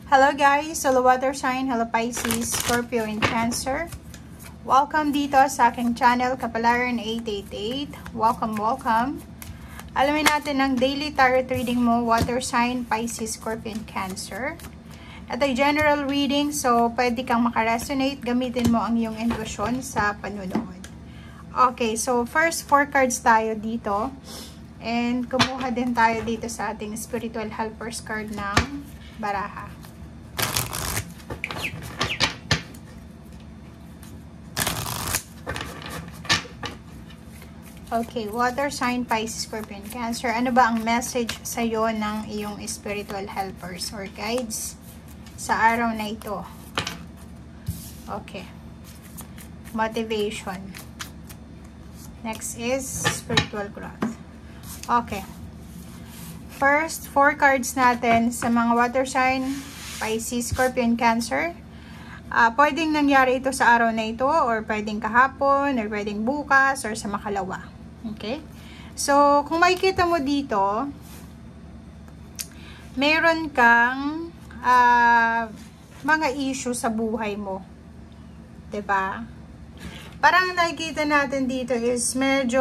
Hello guys! Hello water sign, hello Pisces, Scorpio, and Cancer. Welcome dito sa aking channel, Kapalaran 888. Welcome. Alamin natin ang daily tarot reading mo, water sign, Pisces, Scorpio, and Cancer. Ito ay general reading, so pwede kang makaresonate. Gamitin mo ang iyong intuition sa panunood. Okay, so first 4 cards tayo dito. And kumuha din tayo dito sa ating spiritual helpers card ng baraha. Okay, water sign, Pisces, Scorpio, and Cancer. Ano ba ang message sa iyo ng iyong spiritual helpers or guides sa araw na ito? Okay. Motivation. Next is spiritual growth. Okay. First, 4 cards natin sa mga water sign, Pisces, Scorpio, and Cancer. Pwedeng nangyari ito sa araw na ito, or pwedeng kahapon, or pwedeng bukas, or sa makalawa. Okay? So, kung makikita mo dito, meron kang mga issue sa buhay mo. 'Di ba? Parang nakikita natin dito is medyo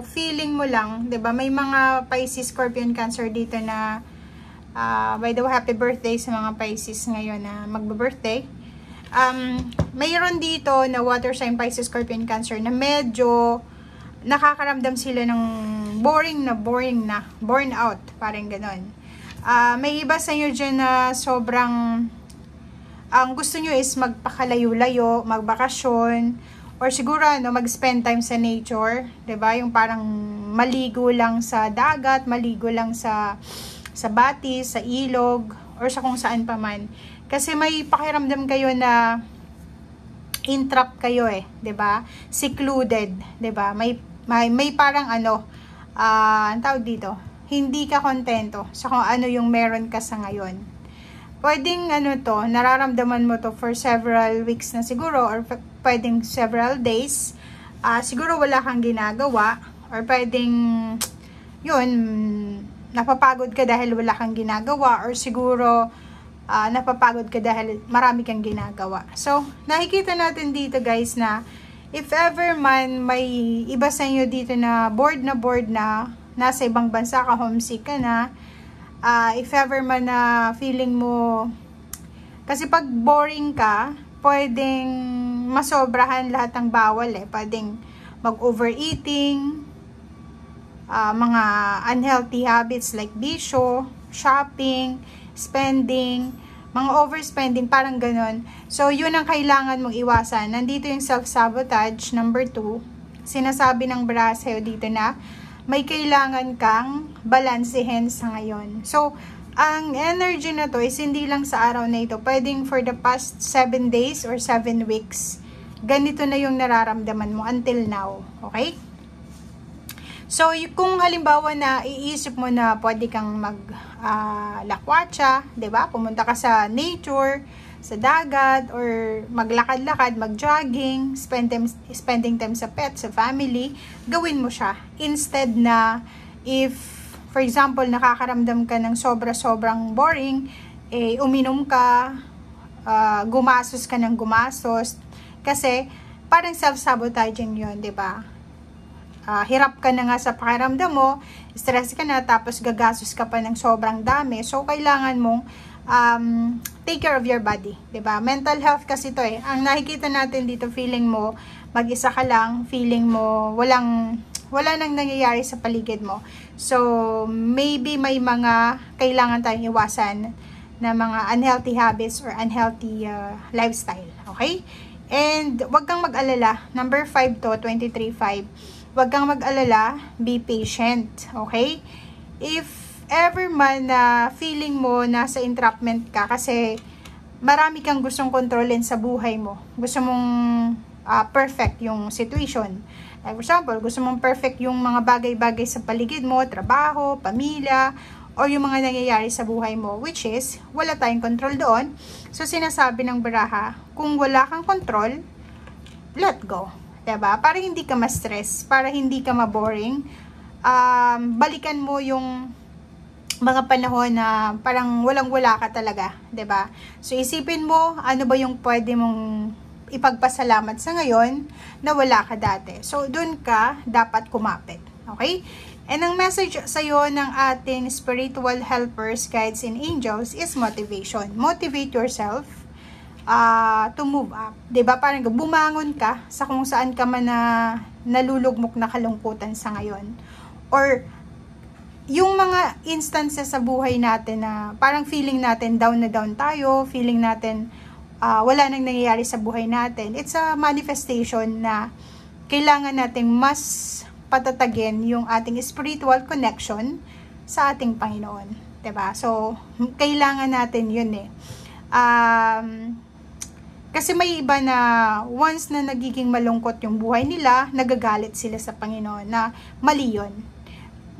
feeling mo lang, 'di ba? May mga Pisces, Scorpio, and Cancer dito na by the way, happy birthday sa mga Pisces ngayon na magbe-birthday. Mayroon dito na water sign, Pisces, Scorpio, and Cancer na medyo nakakaramdam sila ng boring na, burn out, parang ganon. May iba sa inyo dyan na sobrang ang gusto nyo is magpakalayo-layo, magbakasyon, or siguro mag-spend time sa nature, 'di ba? Yung parang maligo lang sa dagat, maligo lang sa batis, sa ilog, or sa kung saan pa man. Kasi may pakiramdam kayo na entrapped kayo 'di ba? Secluded, 'di ba? May parang ang tawag dito, hindi ka kontento sa kung ano yung meron ka sa ngayon. Pwedeng nararamdaman mo to for several weeks na siguro, or pwedeng several days. Siguro wala kang ginagawa, or pwedeng yun, napapagod ka dahil wala kang ginagawa, or siguro napapagod ka dahil marami kang ginagawa. So, nakikita natin dito guys na if ever man may iba sa inyo dito na bored na, nasa ibang bansa ka, homesick ka na, if ever man na feeling mo, kasi pag boring ka, pwedeng masobrahan lahat ng bawal pwedeng mag-overeating, mga unhealthy habits like bisyo, shopping, spending, mga overspending, parang ganon. So, yun ang kailangan mong iwasan. Nandito yung self-sabotage, number 2. Sinasabi ng baraha sa'yo dito na may kailangan kang balansehin sa ngayon. So, ang energy na to is hindi lang sa araw na ito. Pwedeng for the past 7 days or 7 weeks. Ganito na yung nararamdaman mo until now. Okay? So, kung halimbawa na iisip mo na pwede kang lakwatsa, 'di ba? Pumunta ka sa nature, sa dagat, or maglakad-lakad, mag-jogging, spending time sa pet, sa family, gawin mo siya. Instead na if, for example, nakakaramdam ka ng sobra-sobrang boring, uminom ka, gumastos ka ng gumastos, kasi parang self-sabotaging 'yun, 'di ba? Hirap ka na nga sa pakiramdam mo, stress ka na, tapos gagastos ka pa ng sobrang dami. So, kailangan mong take care of your body, 'di ba? Mental health kasi to Ang nakikita natin dito, feeling mo mag-isa ka lang, feeling mo wala nang nangyayari sa paligid mo. So, maybe may mga kailangan tayong iwasan na mga unhealthy habits or unhealthy lifestyle, okay? And wag kang mag-alala. Number 5 to, 23-5. Huwag kang mag-alala, be patient, okay? If ever man na feeling mo nasa entrapment ka, kasi marami kang gustong kontrolin sa buhay mo. Gusto mong perfect yung situation. Like for example, gusto mong perfect yung mga bagay-bagay sa paligid mo, trabaho, pamilya, or yung mga nangyayari sa buhay mo, which is, wala tayong control doon. So, sinasabi ng baraha, kung wala kang control, let go. Diba? Para hindi ka ma-stress, para hindi ka ma-boring, balikan mo yung mga panahon na parang walang-wala ka talaga, 'di ba? So isipin mo, ano ba yung pwede mong ipagpasalamat sa ngayon na wala ka dati. So doon ka dapat kumapit, okay? And ang message sa iyo ng ating spiritual helpers, guides and angels is motivation. Motivate yourself to move up. 'Di ba? Parang bumangon ka sa kung saan ka man na nalulugmok na kalungkutan sa ngayon. Or yung mga instances sa buhay natin na parang feeling natin down na down tayo, feeling natin wala nang nangyayari sa buhay natin, it's a manifestation na kailangan nating mas patatagin yung ating spiritual connection sa ating Panginoon. 'Di ba? So, kailangan natin yun eh. Kasi may iba na once na nagiging malungkot yung buhay nila, nagagalit sila sa Panginoon na mali yun.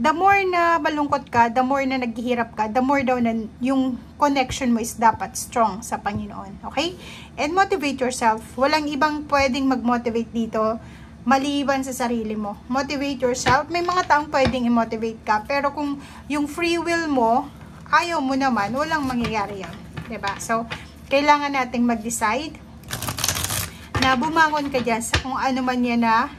The more na malungkot ka, the more na naghihirap ka, the more daw na yung connection mo is dapat strong sa Panginoon. Okay? And motivate yourself. Walang ibang pwedeng mag-motivate dito maliban sa sarili mo. Motivate yourself. May mga taong pwedeng i-motivate ka, pero kung yung free will mo, ayaw mo naman, walang mangyayari yan. 'Di ba? So, kailangan nating mag-decide na bumangon ka dyan sa kung ano man yan na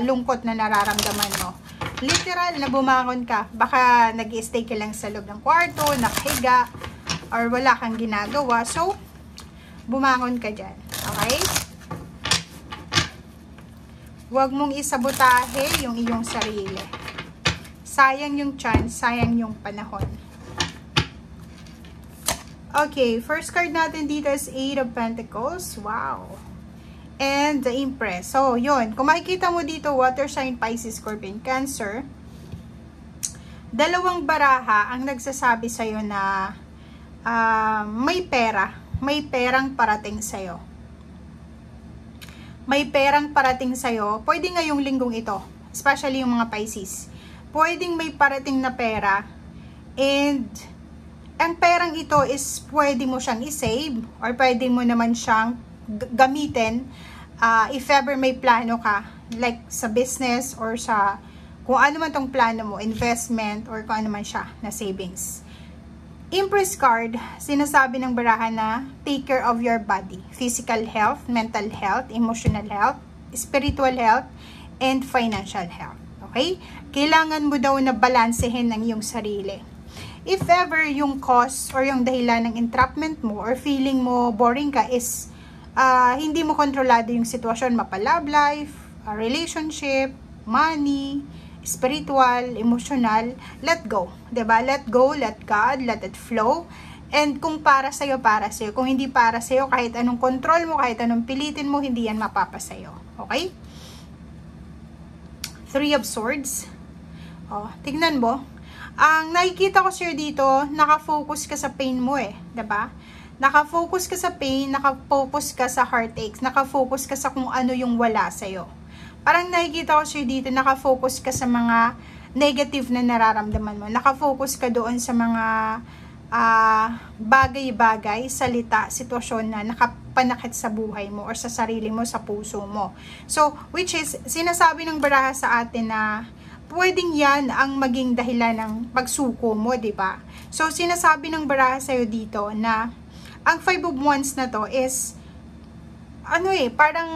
lungkot na nararamdaman mo. Literal na bumangon ka. Baka nag-stay ka lang sa loob ng kwarto, nakahiga, or wala kang ginagawa. So, bumangon ka dyan. Okay? Huwag mong isabotahe yung iyong sarili. Sayang yung chance, sayang yung panahon. Okay, first card natin dito is 8 of Pentacles. Wow! And the Empress. So, yun. Kung makikita mo dito, water sign, Pisces, Scorpion, Cancer, dalawang baraha ang nagsasabi sa'yo na may pera. May perang parating sa'yo. May perang parating sa'yo. Pwede ngayong linggong ito. Especially yung mga Pisces. Pwedeng may parating na pera. And ang perang ito is pwede mo siyang i-save or pwede mo naman siyang gamitin if ever may plano ka, like sa business or sa kung ano man tong plano mo, investment or kung ano man siya na savings. Empress card, sinasabi ng baraha na take care of your body, physical health, mental health, emotional health, spiritual health, and financial health. Okay? Kailangan mo daw na balansehin ng iyong sarili. If ever yung cause or yung dahilan ng entrapment mo or feeling mo boring ka is hindi mo kontrolado yung sitwasyon, mapa-love life, relationship, money, spiritual, emotional, let go. 'Di ba? Let go, let God, let it flow. And kung para sa'yo, para sa'yo. Kung hindi para sa'yo, kahit anong control mo, kahit anong pilitin mo, hindi yan mapapasayo. Okay? 3 of Swords. Oh, tignan mo. Ang nakikita ko sa'yo dito, nakafocus ka sa pain mo eh. 'Di ba? Nakafocus ka sa pain, nakafocus ka sa heartaches, nakafocus ka sa kung ano yung wala sa'yo. Parang nakikita ko sa'yo dito, nakafocus ka sa mga negative na nararamdaman mo. Nakafocus ka doon sa mga bagay-bagay, salita, sitwasyon na nakapanakit sa buhay mo or sa sarili mo, sa puso mo. So, which is, sinasabi ng baraha sa atin na pwedeng yan ang maging dahilan ng pagsuko mo, di ba? So, sinasabi ng baraha sa'yo dito na ang 5 of Wands na to is, parang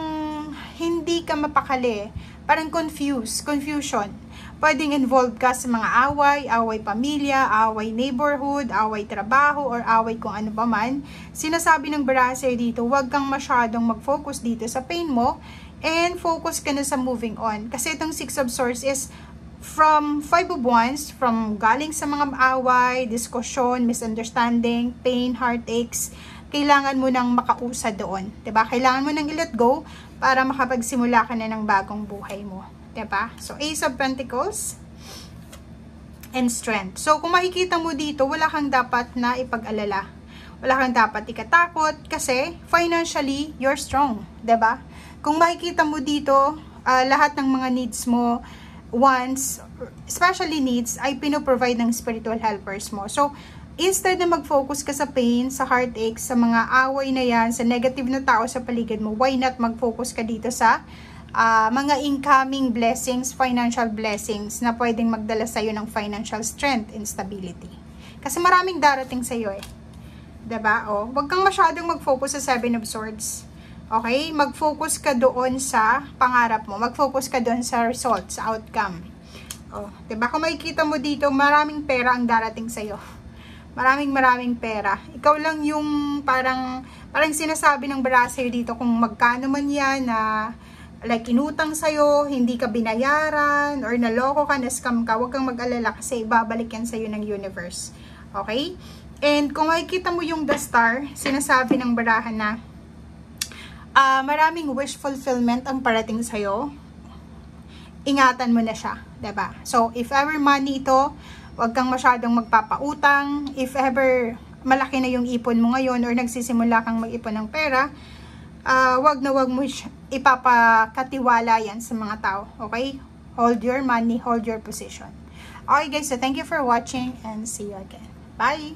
hindi ka mapakali. Parang confusion. Pwedeng involved ka sa mga away pamilya, away neighborhood, away trabaho, or away kung ano pa man. Sinasabi ng baraha sa'yo dito, huwag kang masyadong mag-focus dito sa pain mo, and focus ka na sa moving on. Kasi itong 6 of Swords is from 5 of Wands, from galing sa mga away, diskusyon, misunderstanding, pain, heartaches, kailangan mo nang makausad doon. 'Di ba? Kailangan mo nang i-let go para makapagsimula ka na ng bagong buhay mo. 'Di ba? So, Ace of Pentacles and Strength. So, kung makikita mo dito, wala kang dapat na ipag-alala. Wala kang dapat ikatakot kasi financially, you're strong. 'Di ba? Kung makikita mo dito, lahat ng mga needs mo, wants, especially needs, ay pinoprovide ng spiritual helpers mo. So, instead na mag-focus ka sa pain, sa heartache, sa mga away na yan, sa negative na tao sa paligid mo, why not mag-focus ka dito sa mga incoming blessings, financial blessings na pwedeng magdala sa'yo ng financial strength and stability. Kasi maraming darating sa'yo eh. Diba? O, wag kang masyadong mag-focus sa 7 of Swords. Okay? Mag-focus ka doon sa pangarap mo. Mag-focus ka doon sa results, sa outcome. O, diba? Kung makikita mo dito, maraming pera ang darating sa'yo. Maraming pera. Ikaw lang yung parang sinasabi ng bara sa'yo dito kung magkano man yan na like inutang sa'yo, hindi ka binayaran, or naloko ka, na-scam ka, huwag kang mag-alala kasi ibabalik yan sa'yo ng universe. Okay? And kung makikita mo yung the star, sinasabi ng barahan na maraming wish fulfillment ang parating sa'yo. Ingatan mo na siya. Diba? So, if ever money ito, huwag kang masyadong magpapautang. If ever malaki na yung ipon mo ngayon or nagsisimula kang mag-ipon ng pera, wag mo ipapakatiwala yan sa mga tao. Okay? Hold your money, hold your position. Okay guys, so thank you for watching and see you again. Bye!